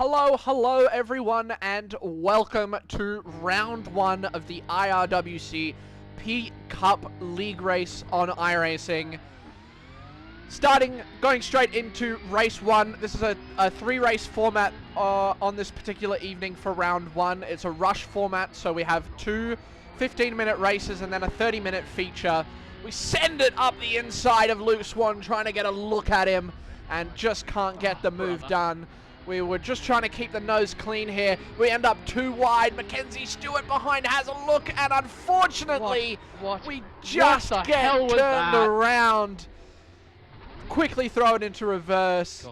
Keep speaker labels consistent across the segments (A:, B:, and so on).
A: Hello everyone, and welcome to round one of the iRWC PCup League race on iRacing. Going straight into race one. This is a three-race format on this particular evening for round one. It's a rush format, so we have two 15-minute races and then a 30-minute feature. We send it up the inside of Luke Swan, trying to get a look at him, and just can't get the move done. We were just trying to keep the nose clean here. We end up too wide. Mackenzie Stewart behind has a look, and unfortunately, we just get turned around. Quickly throw it into reverse.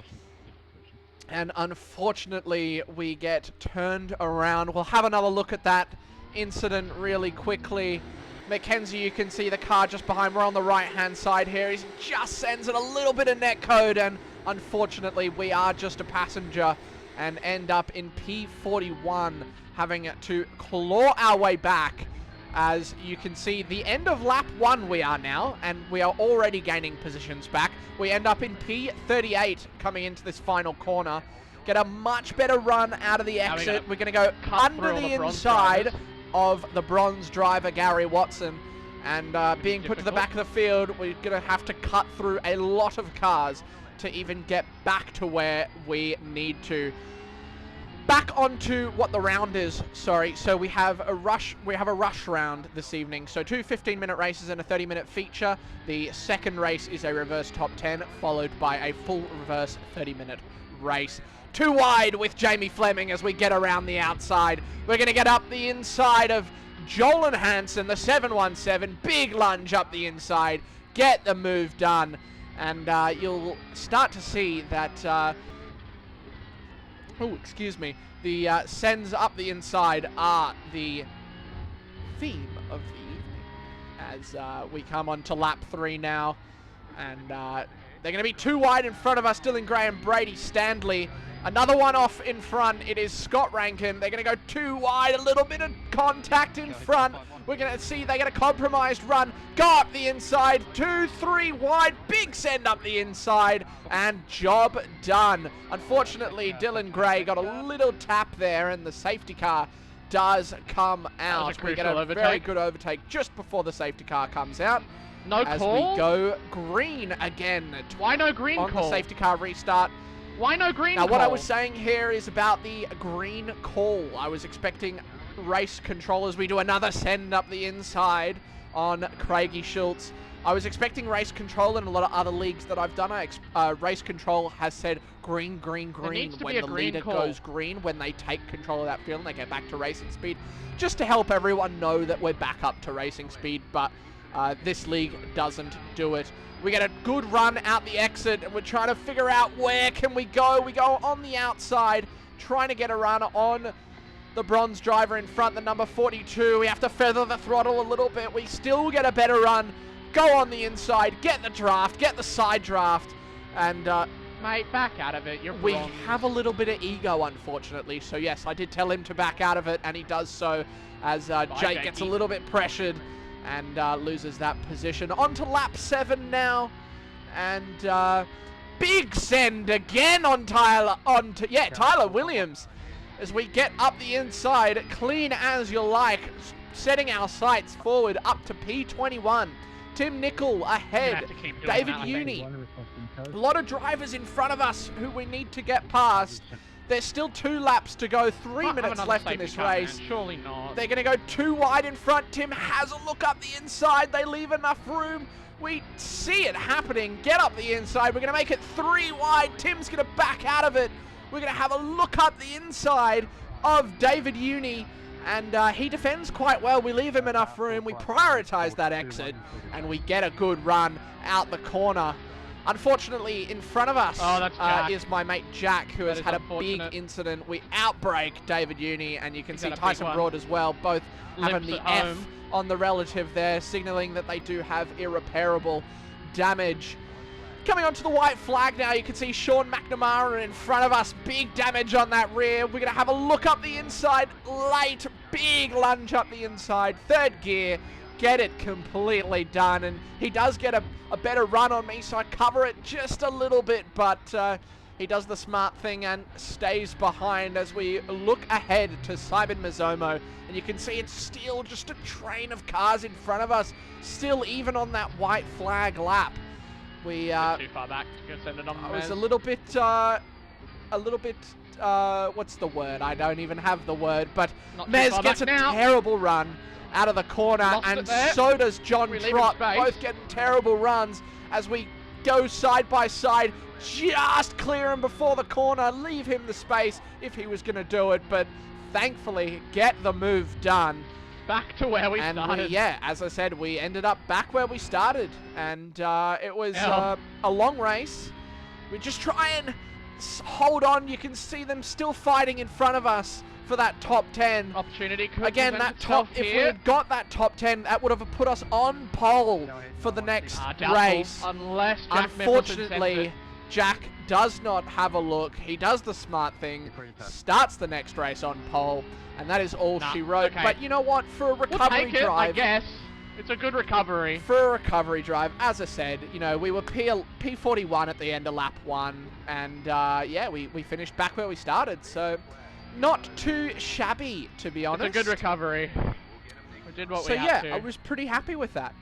A: And unfortunately, we get turned around. We'll have another look at that incident really quickly. Mackenzie, you can see the car just behind. We're on the right-hand side here. He just sends it a little bit of netcode, and unfortunately, we are just a passenger and end up in P41, having to claw our way back. As you can see, the end of lap one we are now, and we are already gaining positions back. We end up in P38 coming into this final corner. Get a much better run out of the exit. We're going to go under the inside of the bronze driver, Gary Watson. And being put to the back of the field, we're going to have to cut through a lot of cars to even get back to where we need to. Back onto what the round is, sorry. So we have a rush round this evening. So two 15-minute races and a 30-minute feature. The second race is a reverse top 10, followed by a full reverse 30-minute race. Too wide with Jamie Fleming as we get around the outside. We're going to get up the inside of Jolan Hansen, the 717. Big lunge up the inside. Get the move done. And you'll start to see that... the sends up the inside are the theme of the evening. As we come on to lap 3 now. And they're going to be too wide in front of us. Dylan Gray and Brady Standley. Another one off in front. It is Scott Rankin. They're going to go too wide. A little bit of contact in front. We're going to see they get a compromised run. Go up the inside. 2-3 wide. Big send up the inside. And job done. Unfortunately, Dylan Gray got a little tap there, and the safety car does come out. We get a very good overtake just before the safety car comes out.
B: No call?
A: As we go green again.
B: Why no green call?
A: On the safety car restart.
B: Why no green call?
A: Now, what I was saying here is about the green call. I was expecting race control as we do another send up the inside on Craigie Schultz. I was expecting race control in a lot of other leagues that I've done. Race control has said green, green, green when the leader goes green, when they take control of that field and they get back to racing speed, just to help everyone know that we're back up to racing speed, but this league doesn't do it. We get a good run out the exit, and we're trying to figure out where can we go. We go on the outside, trying to get a run on the bronze driver in front, the number 42. We have to feather the throttle a little bit. We still get a better run. Go on the inside, get the draft, get the side draft, and...
B: mate, back out of it.
A: We have a little bit of ego, unfortunately. So, yes, I did tell him to back out of it, and he does so as Jake gets a little bit pressured and loses that position. On to lap 7 now, and big send again on Tyler Williams, as we get up the inside, clean as you like, setting our sights forward up to P21. Tim Nicol ahead, David Uni. A lot of drivers in front of us who we need to get past. There's still 2 laps to go, 3 minutes left in this race.
B: Surely not.
A: They're going to go too wide in front. Tim has a look up the inside. They leave enough room. We see it happening. Get up the inside. We're going to make it 3 wide. Tim's going to back out of it. We're going to have a look up the inside of David Uni. And he defends quite well. We leave him enough room. We prioritize that exit. And we get a good run out the corner. Unfortunately, in front of us is my mate Jack, who has had a big incident. We outbrake David Uni, and you can see Tyson Broad as well, both having the F on the relative there, signaling that they do have irreparable damage. Coming onto the white flag now, you can see Sean McNamara in front of us. Big damage on that rear. We're going to have a look up the inside late. Big lunge up the inside. 3rd gear. Get it completely done, and he does get a better run on me, so I cover it just a little bit, but He does the smart thing and stays behind as we look ahead to Simon Mizomo. And you can see it's still just a train of cars in front of us, still even on that white flag lap. We
B: too far back to send it on
A: I was a little bit, what's the word? I don't even have the word, but Mez gets a terrible run out of the corner, and so does John Trott, both getting terrible runs as we go side by side, just clear him before the corner, leave him the space if he was going to do it, but thankfully get the move done.
B: Back to where we started.
A: Yeah, as I said, we ended up back where we started, and it was a long race. We just try and hold on. You can see them still fighting in front of us for that top 10.
B: Opportunity could
A: again, that top, if we had got that top 10, that would have put us on pole for the next race.
B: Unless Jack
A: Unfortunately, Jack does not have a look. He does the smart thing, starts the next race on pole, and that is all she wrote.
B: Okay.
A: But you know what? For a recovery drive,
B: I guess it's a good recovery.
A: For a recovery drive, as I said, you know, we were P41 at the end of lap 1, and yeah, we finished back where we started. So not too shabby, to be honest.
B: It's a good recovery. We did what we had to.
A: So yeah, I was pretty happy with that.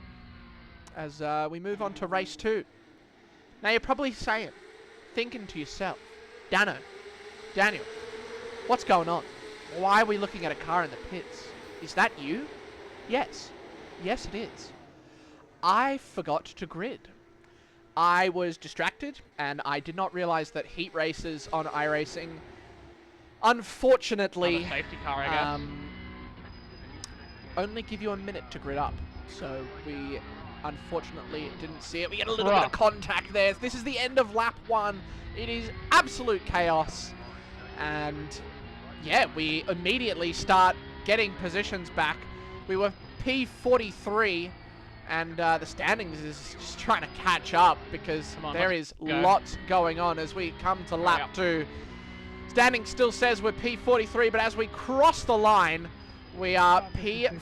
A: As we move on to race 2. Now you're probably saying, thinking to yourself, Daniel, what's going on? Why are we looking at a car in the pits? Is that you? Yes. Yes, it is. I forgot to grid. I was distracted, and I did not realize that heat races on iRacing, unfortunately,
B: safety car, I guess.
A: only give you a minute to grid up. So we unfortunately didn't see it. We get a little bit of contact there. This is the end of lap 1. It is absolute chaos. And yeah, we immediately start getting positions back. We were P43, and the standings is just trying to catch up because there is lots going on as we come to lap 2. Standing still says we're P43, but as we cross the line, we are P37.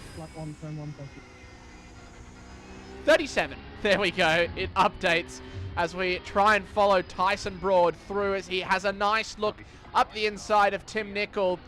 A: There we go. It updates as we try and follow Tyson Broad through as he has a nice look up the inside of Tim Nicol.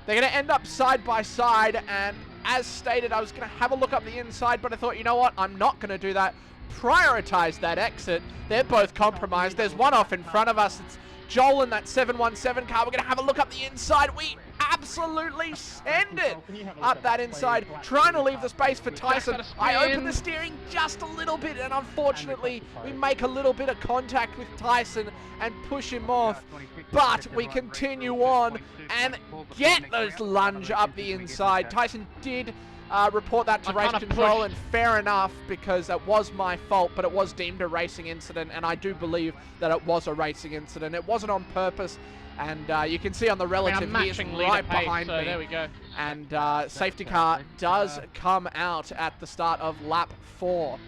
A: They're going to end up side by side, and as stated, I was going to have a look up the inside, but I thought, you know what, I'm not going to do that. Prioritize that exit. They're both compromised. There's one off in front of us. It's Joel in that 717 car. We're going to have a look up the inside. We absolutely send it up that inside, trying to leave the space for Tyson. I open the steering just a little bit, and unfortunately, we make a little bit of contact with Tyson and push him off. But we continue on and get those lunge up the inside. Tyson did report that to race control, and fair enough, because it was my fault, but it was deemed a racing incident, and I do believe that it was a racing incident. It wasn't on purpose, and you can see on the relative, he is right behind me.
B: There we go.
A: And safety car does come out at the start of lap 4.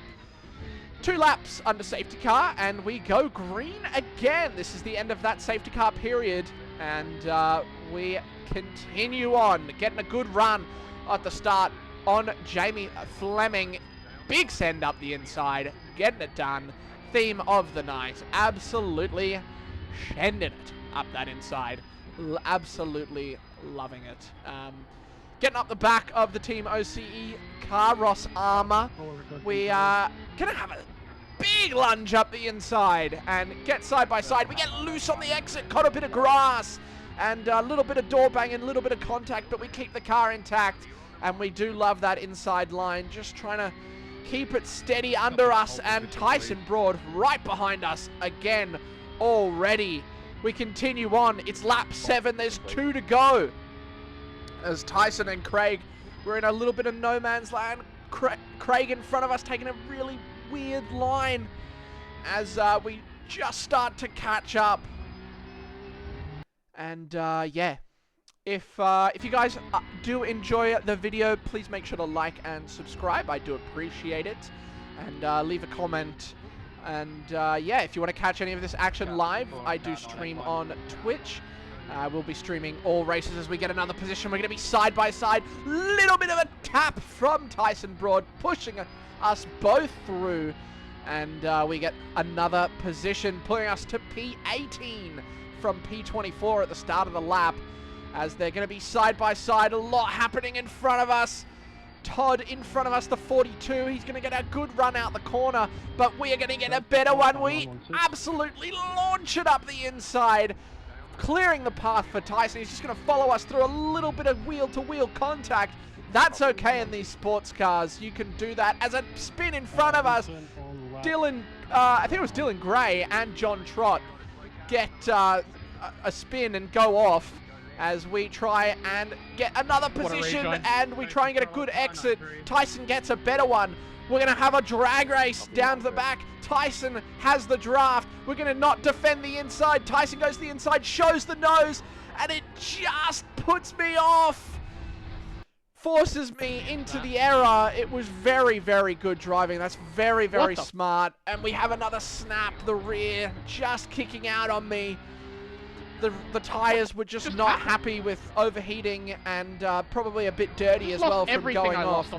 A: 2 laps under safety car, and we go green again. This is the end of that safety car period, and we continue on, getting a good run at the start on Jamie Fleming. Big send up the inside, getting it done. Theme of the night, absolutely shending it up that inside. Absolutely loving it. Getting up the back of the Team OCE car, Ross Armour. We are going to have a big lunge up the inside and get side by side. We get loose on the exit, caught a bit of grass and a little bit of door bang and a little bit of contact, but we keep the car intact. And we do love that inside line, just trying to keep it steady under us, and Tyson Broad right behind us again already. We continue on. It's lap 7. There's 2 to go. As Tyson and Craig, we're in a little bit of no man's land. Craig in front of us taking a really weird line as we just start to catch up. And yeah. If you guys do enjoy the video, please make sure to like and subscribe. I do appreciate it. And leave a comment. And yeah, if you want to catch any of this action live, I do stream on Twitch. We'll be streaming all races as we get another position. We're going to be side by side. Little bit of a tap from Tyson Broad, pushing us both through. And we get another position, putting us to P18 from P24 at the start of the lap, as they're going to be side by side. A lot happening in front of us. Todd in front of us, the 42. He's going to get a good run out the corner, but we are going to get a better one. We absolutely launch it up the inside, clearing the path for Tyson. He's just going to follow us through a little bit of wheel-to-wheel contact. That's okay in these sports cars. You can do that. As a spin in front of us, Dylan, I think it was Dylan Gray and John Trott get a spin and go off as we try and get another position, and we try and get a good exit. Tyson gets a better one. We're going to have a drag race down to the back. Tyson has the draft. We're going to not defend the inside. Tyson goes to the inside, shows the nose, and it just puts me off. Forces me into the error. It was very, very good driving. That's very, very smart. And we have another snap. The rear just kicking out on me. The tires were just not happy with overheating, and probably a bit dirty as well from going off.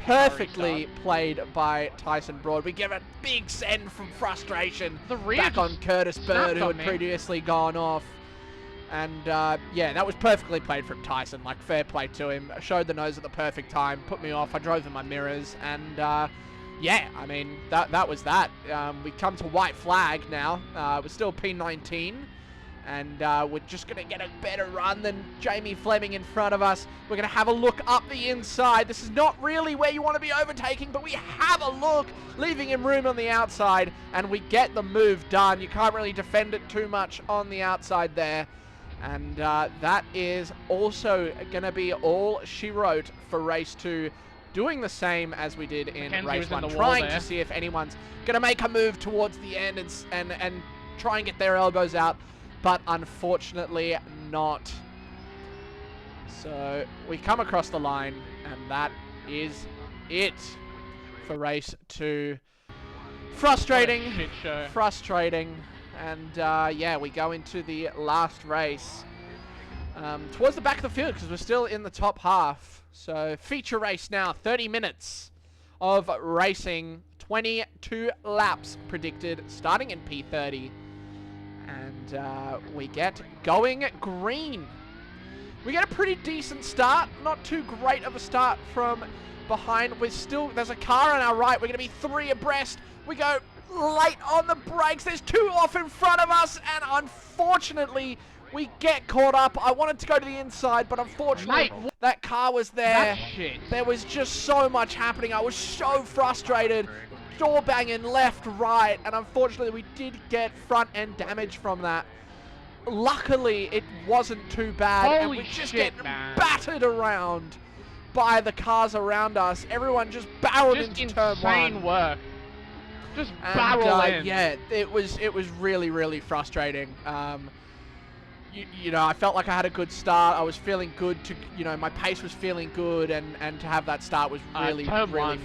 A: Perfectly played by Tyson Broad. We give a big send from frustration back on Curtis Bird, who had previously gone off. And yeah, that was perfectly played from Tyson. Like, fair play to him. Showed the nose at the perfect time, put me off. I drove in my mirrors, and yeah, I mean, that was that. We come to white flag now. We're still P19. And we're just going to get a better run than Jamie Fleming in front of us. We're going to have a look up the inside. This is not really where you want to be overtaking, but we have a look, leaving him room on the outside, and we get the move done. You can't really defend it too much on the outside there. And that is also going to be all she wrote for race 2. Doing the same as we did in race 1, trying to see if anyone's going to make a move towards the end and try and get their elbows out. But unfortunately not. So we come across the line, and that is it for race 2. Frustrating. Frustrating. And yeah, we go into the last race towards the back of the field, because we're still in the top half. So feature race now, 30 minutes of racing, 22 laps predicted, starting in P30. And we get going green. We get a pretty decent start. Not too great of a start from behind. There's a car on our right. We're going to be 3 abreast. We go late on the brakes. There's 2 off in front of us. And unfortunately, we get caught up. I wanted to go to the inside, but unfortunately, that car was there. There was just so much happening. I was so frustrated. Door banging left, right, and unfortunately we did get front end damage from that. Luckily, it wasn't too bad, and we just get battered around by the cars around us. Everyone just barreled into turn 1.
B: Insane work. Just barrel in.
A: Yeah, it was really, really frustrating. You know, I felt like I had a good start. I was feeling good my pace was feeling good, and to have that start was really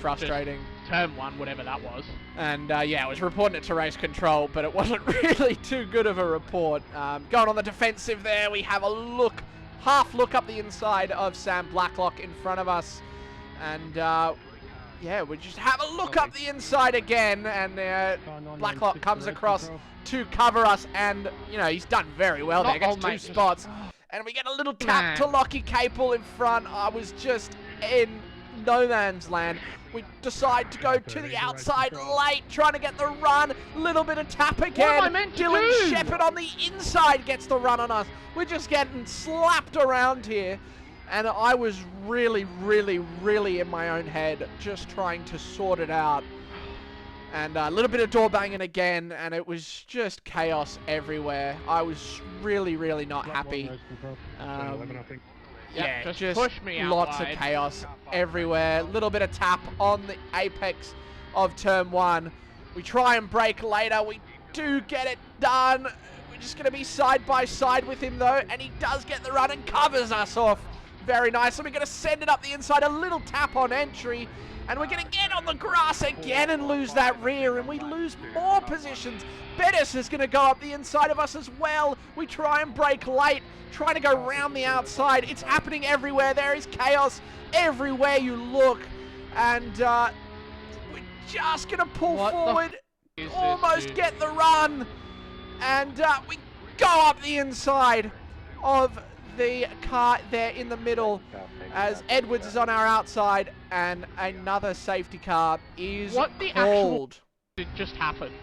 A: frustrating.
B: Turn 1, whatever that was.
A: And yeah, I was reporting it to race control, but it wasn't really too good of a report. Going on the defensive there, we have a half look up the inside of Sam Blacklock in front of us. And yeah, we just have a look up the inside again, and Blacklock comes across to cover us, and he's done very well there. Gets 2 spots. And we get a little tap to Lockie Capel in front. I was just in no man's land. We decide to go to the outside late, trying to get the run. Little bit of tap again.
B: What am I meant to
A: Dylan
B: do?
A: Shepherd on the inside gets the run on us. We're just getting slapped around here. And I was really, really, really in my own head, just trying to sort it out. And a little bit of door banging again, and it was just chaos everywhere. I was really, really not happy. Yeah, just
B: push me out
A: lots of chaos everywhere. Little bit of tap on the apex of turn 1. We try and brake later. We do get it done. We're just going to be side by side with him though, and he does get the run and covers us off very nice. So we're going to send it up the inside. A little tap on entry, and we're going to get on the grass again and lose that rear, and we lose more positions. Bettis is going to go up the inside of us as well. We try and brake late, trying to go round the outside. It's happening everywhere. There is chaos everywhere you look. And we're just going to pull forward, almost get the run. And we go up the inside of the car there in the middle as Edwards is on our outside and another safety car is
B: What the
A: called.
B: It just happened.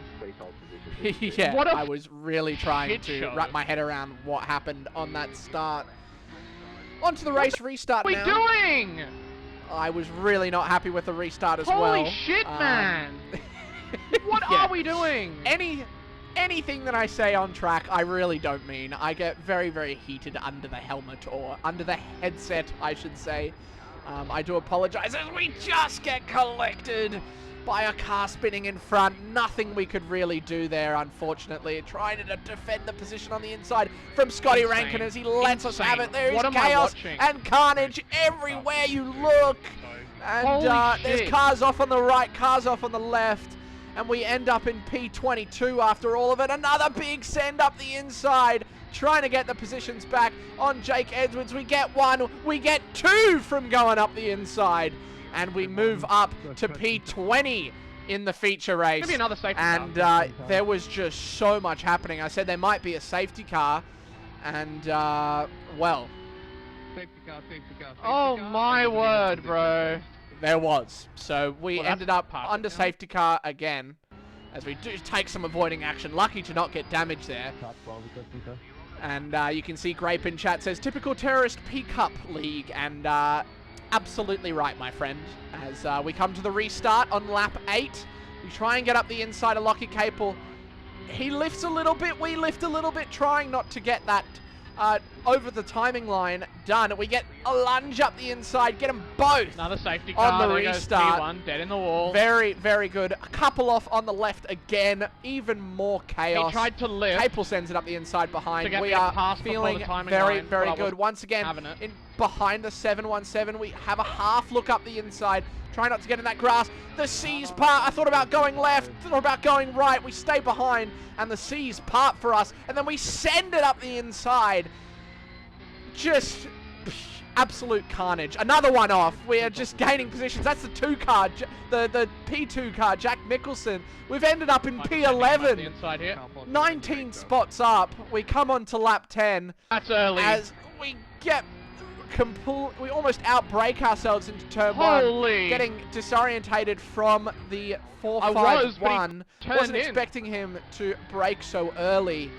A: Yeah,
B: What a
A: I was really trying
B: shit
A: to
B: show.
A: wrap my head around what happened on that start. On to the race restart
B: What are
A: now.
B: we doing?
A: I was really not happy with the restart as well.
B: Holy shit, man! What
A: Yeah.
B: are we doing?
A: Anything that I say on track, I really don't mean. I get very, very heated under the helmet, or under the headset, I should say. I do apologize as we just get collected by a car spinning in front. Nothing we could really do there, unfortunately. Trying to defend the position on the inside from Scotty
B: Insane.
A: Rankin as he lets us have it. There is
B: What am I
A: chaos
B: watching?
A: and carnage everywhere you look. And
B: Holy
A: there's
B: shit.
A: cars off on the right, cars off on the left. And we end up in P22 after all of it. Another big send up the inside. Trying to get the positions back on Jake Edwards. We get one. We get two from going up the inside. And we move up to P20 in the feature race.
B: Maybe another safety
A: And
B: car.
A: there was just so much happening. I said there might be a safety car. And, well,
C: Safety car, safety car, safety
B: Oh
C: car.
B: my word, bro.
A: there was. So we
B: Well, that's
A: ended up
B: perfect
A: under
B: now.
A: safety car again. As we do take some avoiding action. Lucky to not get damage there. And you can see Grape in chat says, typical terrorist PCup league. And absolutely right, my friend. As we come to the restart on lap 8. We try and get up the inside of Lockie Capel. He lifts a little bit, we lift a little bit, trying not to get that over the timing line done. We get a lunge up the inside, get them both.
B: Another safety
A: On
B: car.
A: the
B: There goes
A: restart.
B: P1, dead in the wall.
A: Very, very good. A couple off on the left again. Even more chaos.
B: He tried to lift.
A: Capel sends it up the inside behind.
B: To get
A: We
B: me a
A: are
B: pass before
A: feeling
B: the timing
A: very,
B: line,
A: very
B: but I
A: good.
B: wasn't
A: Once again,
B: having it.
A: in behind the 717, we have a half look up the inside. Try not to get in that grass. The C's part. I thought about going left, thought about going right. We stay behind, and the C's part for us, and then we send it up the inside. Just absolute carnage. Another one off. We are just gaining positions. That's the 2 car, the P2 car, Jack Nicholson. We've ended up in
B: Might be sending him up
A: P11.
B: the inside here.
A: 19 spots up. We come on to lap 10
B: That's early.
A: as we get we almost outbrake ourselves into turn
B: Holy.
A: 1, getting disorientated from the
B: I was, but
A: 451.
B: he turned
A: Wasn't
B: in.
A: expecting him to brake so early.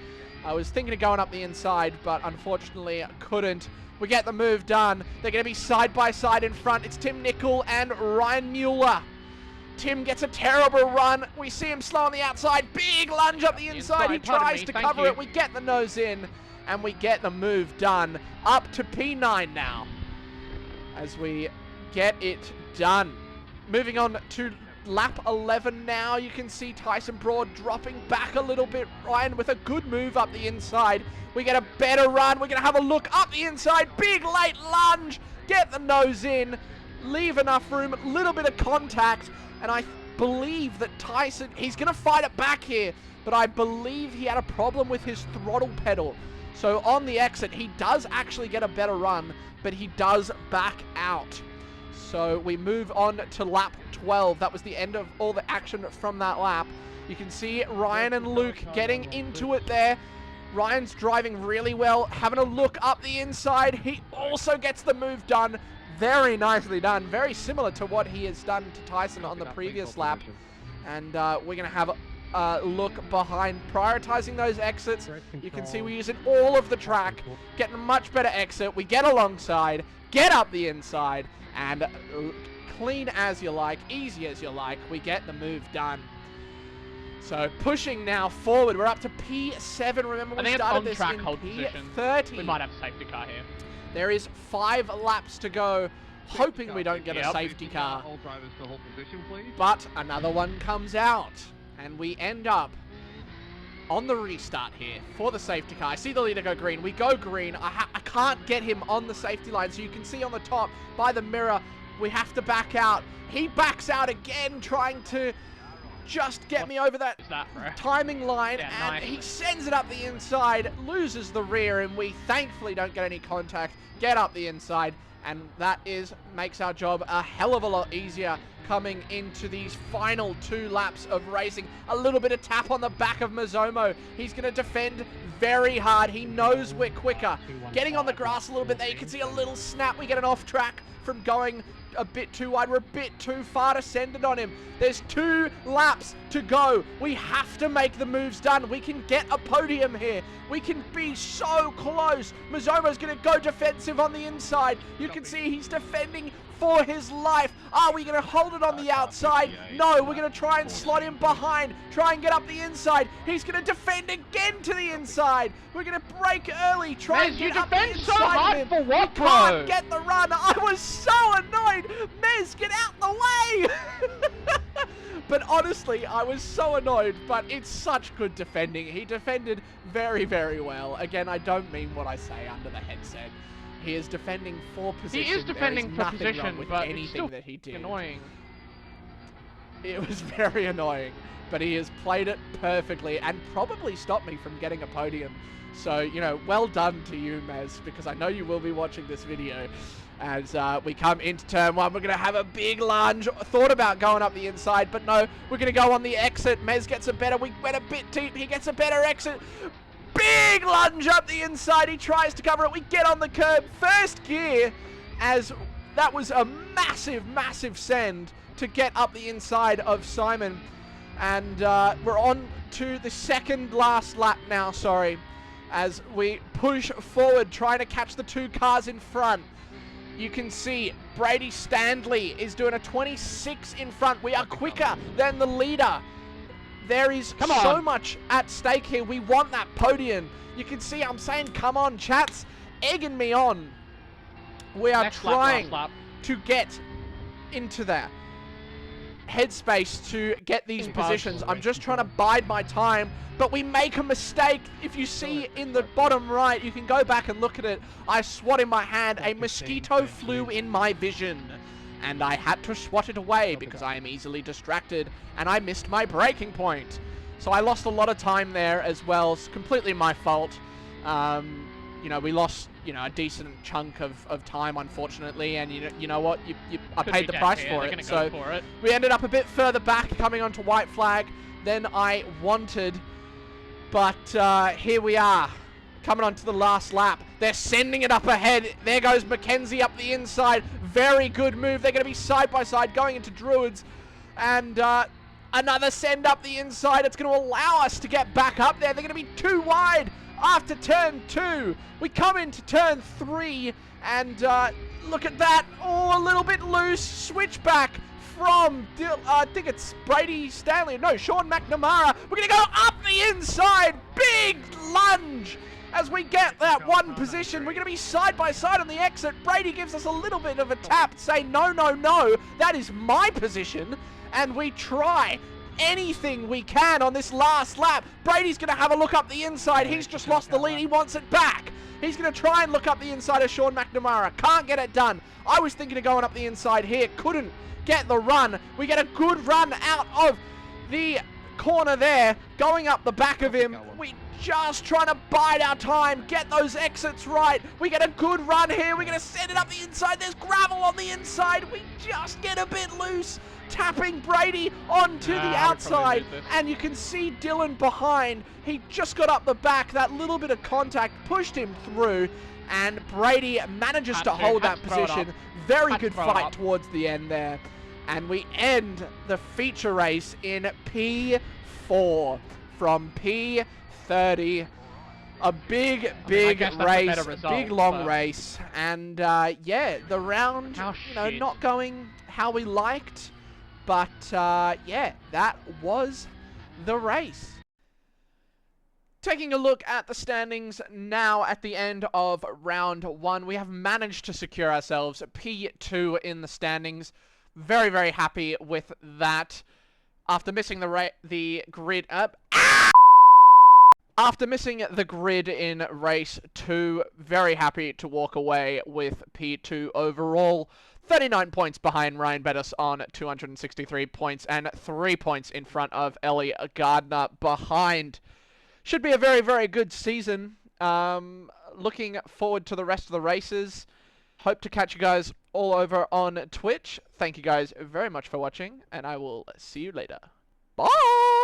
A: I was thinking of going up the inside, but unfortunately I couldn't. We get the move done. They're going to be side by side in front. It's Tim Nickel and Ryan Mueller. Tim gets a terrible run. We see him slow on the outside. Big lunge up the inside. He
B: pardon
A: tries
B: me,
A: to
B: thank
A: cover
B: you.
A: it. We get the nose in, and we get the move done. Up to P9 now, as we get it done. Moving on to lap 11 now. You can see Tyson Broad dropping back a little bit. Ryan with a good move up the inside. We get a better run. We're going to have a look up the inside. Big late lunge. Get the nose in. Leave enough room. A little bit of contact. And I believe that Tyson, he's going to fight it back here. But I believe he had a problem with his throttle pedal. So on the exit, he does actually get a better run. But he does back out. So we move on to lap 12. That was the end of all the action from that lap. You can see Ryan and Luke getting into it there. Ryan's driving really well, having a look up the inside. He also gets the move done. Very nicely done. Very similar to what he has done to Tyson on the previous lap. And we're going to have a look behind, prioritizing those exits. You can see we're using all of the track, getting a much better exit. We get alongside, get up the inside, and clean as you like, easy as you like, we get the move done. So pushing now forward, we're up to P7. Remember
B: I
A: we
B: think it's
A: started
B: on
A: this
B: track
A: in
B: hold position.
A: P30.
B: We might have a safety car here.
A: There is 5 laps to go, hoping we don't get a
B: Yep.
A: safety car.
C: All drivers to hold position, please.
A: But another one comes out, and we end up on the restart here for the safety car. I see the leader go green. We go green. I can't get him on the safety line, so you can see on the top by the mirror, we have to back out. He backs out again, trying to just get me over that
B: Is that, bro?
A: timing line,
B: Yeah,
A: and
B: nice.
A: he sends it up the inside, loses the rear, and we thankfully don't get any contact, get up the inside, and that makes our job a hell of a lot easier coming into these final 2 laps of racing. A little bit of tap on the back of Mazomo. He's going to defend very hard. He knows we're quicker. Getting on the grass a little bit there. You can see a little snap. We get an off track from going a bit too wide. We're a bit too far to send it on him. There's 2 laps to go. We have to make the moves done. We can get a podium here. We can be so close. Mazoma's going to go defensive on the inside. You can see he's defending for his life. Are we going to hold it on the outside? No, we're going to try and slot him behind. Try and get up the inside. He's going to defend again to the inside. We're going to break early. Try and get up the inside.
B: So hard for what, bro?
A: Can't get the run. I was so annoyed. Mez, get out the way. But honestly, I was so annoyed, but it's such good defending. He defended very, very well. Again, I don't mean what I say under the headset. He is defending for position.
B: He is defending for position,
A: with
B: but
A: anything
B: it's still
A: that he did.
B: Annoying.
A: It was very annoying, but he has played it perfectly and probably stopped me from getting a podium. So, you know, well done to you, Mez, because I know you will be watching this video. As we come into turn 1, we're going to have a big lunge. Thought about going up the inside, but no, we're going to go on the exit. Mez gets a better, we went a bit deep, he gets a better exit. Big lunge up the inside, he tries to cover it, we get on the curb, first gear, as that was a massive, massive send to get up the inside of Simon. And we're on to the second last lap now, as we push forward, trying to catch the 2 cars in front. You can see Brady Standley is doing a 26 in front. We are quicker than the leader. There is so much at stake here. We want that podium. You can see I'm saying, come on, chat's egging me on. We are trying to get into that headspace to get these positions. I'm just trying to bide my time, but we make a mistake. If you see in the bottom right, you can go back and look at it. I swat in my hand, a mosquito flew in my vision, and I had to swat it away because I am easily distracted, and I missed my braking point. So I lost a lot of time there as well. It's completely my fault. You know, we lost, you know, a decent chunk of time, unfortunately, and you know what, I paid the price for it. So we ended up a bit further back, coming onto white flag than I wanted, but here we are, coming onto the last lap. They're sending it up ahead. There goes Mackenzie up the inside. Very good move. They're going to be side by side going into Druids, and another send up the inside. It's going to allow us to get back up there. They're going to be too wide after turn 2. We come into turn 3, and look at that. Oh, a little bit loose. Switchback from, I think it's Brady Stanley. No, Sean McNamara. We're going to go up the inside. Big lunge as we get that 1 position. We're going to be side by side on the exit. Brady gives us a little bit of a tap, saying, no, no, no, that is my position. And we try anything we can on this last lap. Brady's going to have a look up the inside. He's just lost the lead. He wants it back. He's going to try and look up the inside of Sean McNamara. Can't get it done. I was thinking of going up the inside here. Couldn't get the run. We get a good run out of the corner there, going up the back of him. We just trying to bide our time, get those exits right. We get a good run here. We're going to send it up the inside. There's gravel on the inside. We just get a bit loose, tapping Brady onto the outside. And you can see Dylan behind. He just got up the back. That little bit of contact pushed him through. And Brady manages to hold that position. Very good fight towards the end there. And we end the feature race in P4 from P30. A big race, big long race. And yeah, the round, you know, not going how we liked. But yeah, that was the race. Taking a look at the standings now at the end of round 1, we have managed to secure ourselves P2 in the standings. Very, very happy with that. After missing the grid up. After missing the grid in race 2, very happy to walk away with P2 overall. 39 points behind Ryan Bettis on 263 points and 3 points in front of Ellie Gardner behind. Should be a very, very good season. Looking forward to the rest of the races. Hope to catch you guys all over on Twitch. Thank you guys very much for watching, and I will see you later. Bye!